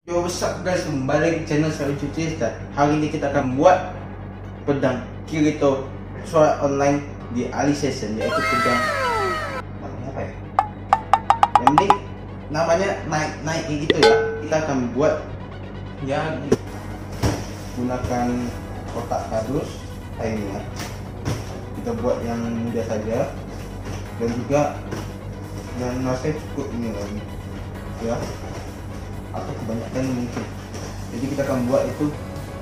Yo, what's up guys, kembali ke channel selanjutnya. Dan hari ini kita akan buat pedang Kirito soal online di alicization, yaitu pedang namanya apa ya? Yang penting namanya naik gitu ya. Kita akan buat ya gunakan kotak kardus ini ya. Kita buat yang mudah saja dan juga yang masih cukup ini lagi ya, atau kebanyakan mungkin. Jadi kita akan buat itu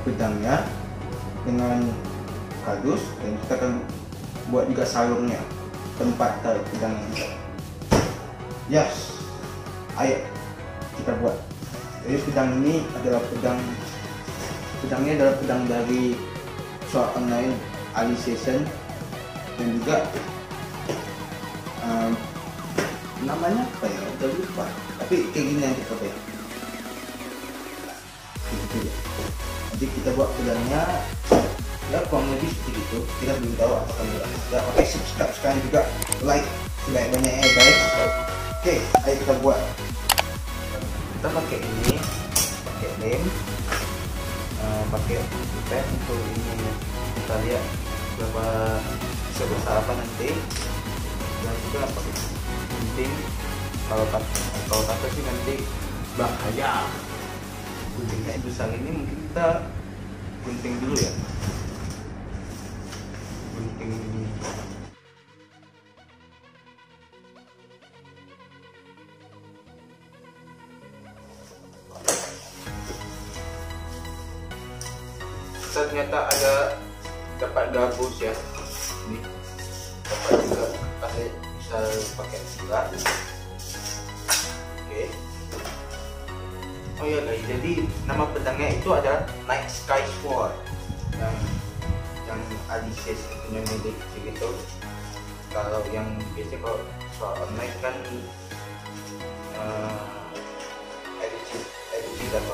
pedangnya dengan kardus, dan kita akan buat juga sarungnya, tempat pedang. Yes, ayo kita buat. Jadi pedang ini adalah pedangnya adalah pedang dari soal online alicization, dan juga namanya apa ya, udah lupa, tapi kayak gini yang kita pakai. Jadi kita buat pedangnya ya kurang lebih seperti itu. Kita belum tahu apakah tidak pakai subscribe sekarang, juga like banyak ya guys. Oke, ayo kita buat. Kita pakai ini, pakai lem, pakai pen untuk ini. Kita lihat berapa sebesar apa nanti, dan juga pakai gunting. Kalau kata sih nanti bahaya. Guntingnya besar ini mungkin kita gunting dulu ya. Gunting ini. Ternyata ada dapat bagus ya. Ini dapat juga bisa pakai silat. Oke. Oh ya guys, jadi nama pedangnya itu adalah Night Sky Sword, yang alicization punya Milik gitu. Kalau yang biasa kalau soal online kan alicization.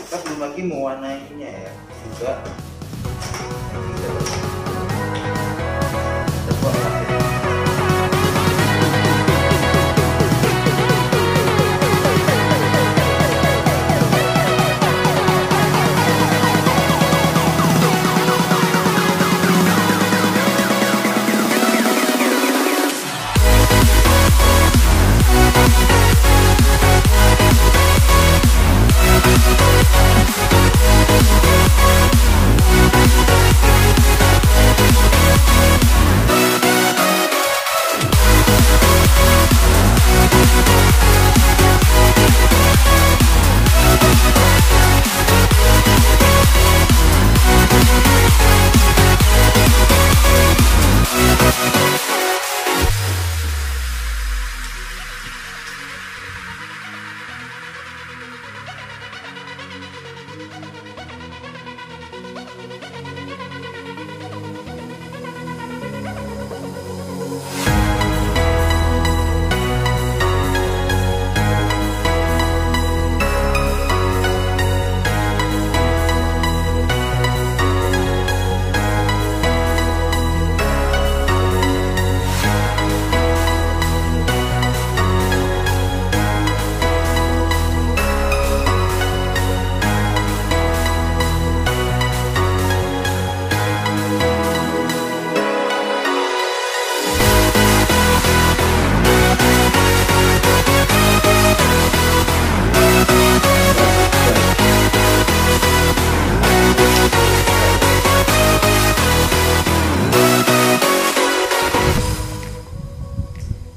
Kita belum lagi mewarnainya ya juga.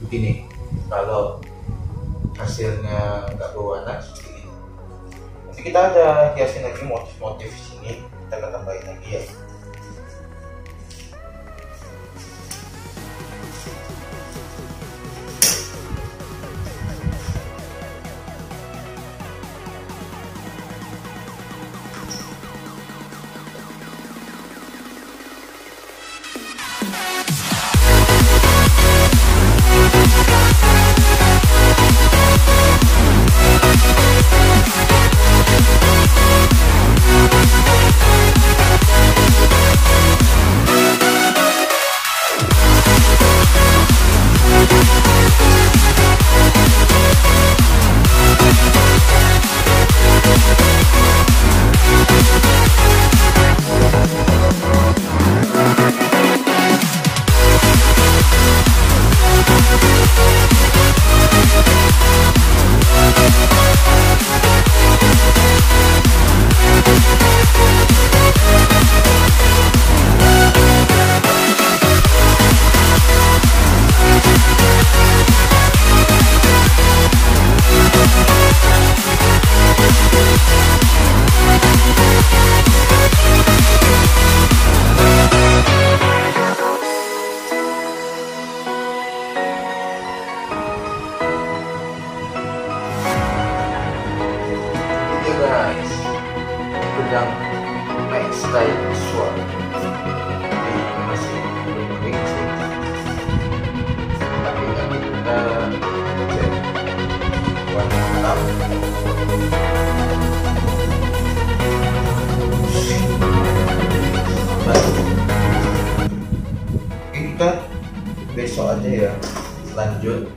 Begini, kalau hasilnya nggak berwarna seperti ini, nanti kita ada hiasin lagi motif-motif di sini, kita akan tambahin lagi ya. kayaknya besok aja ya lanjut,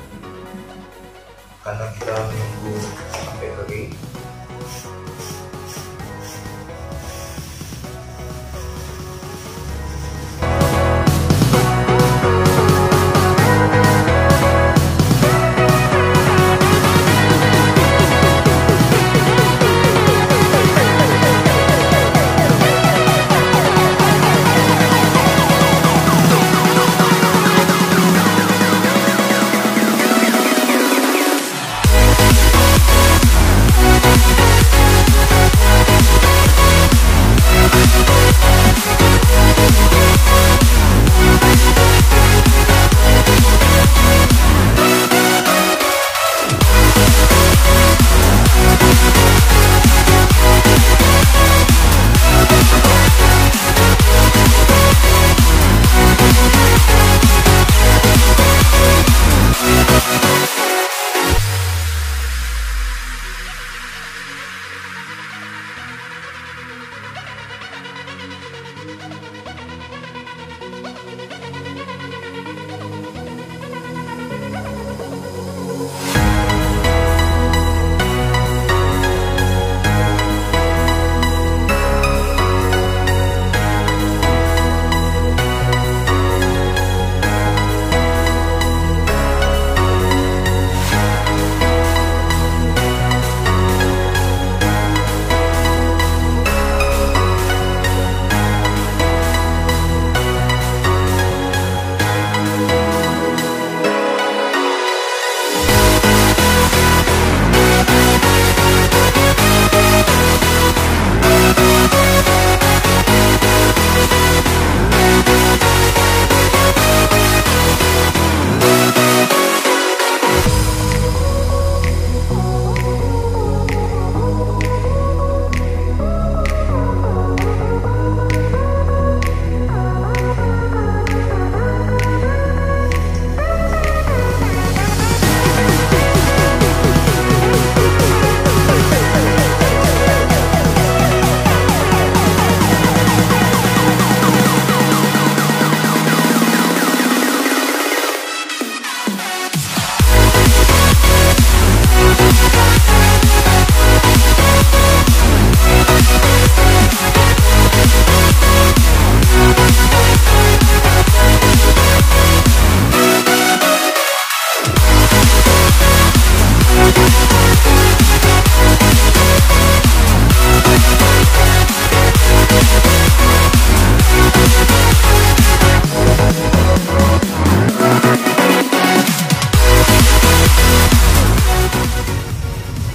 karena kita menunggu sampai kering.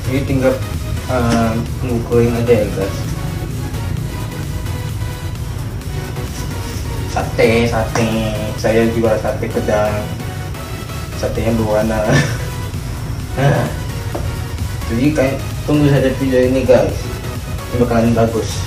Jadi tinggal tunggu kering aja ya guys. Sate, saya jual sate Pedang, satenya berwarna. Jadi kayak tunggu saja video ini guys, ini bakalan bagus.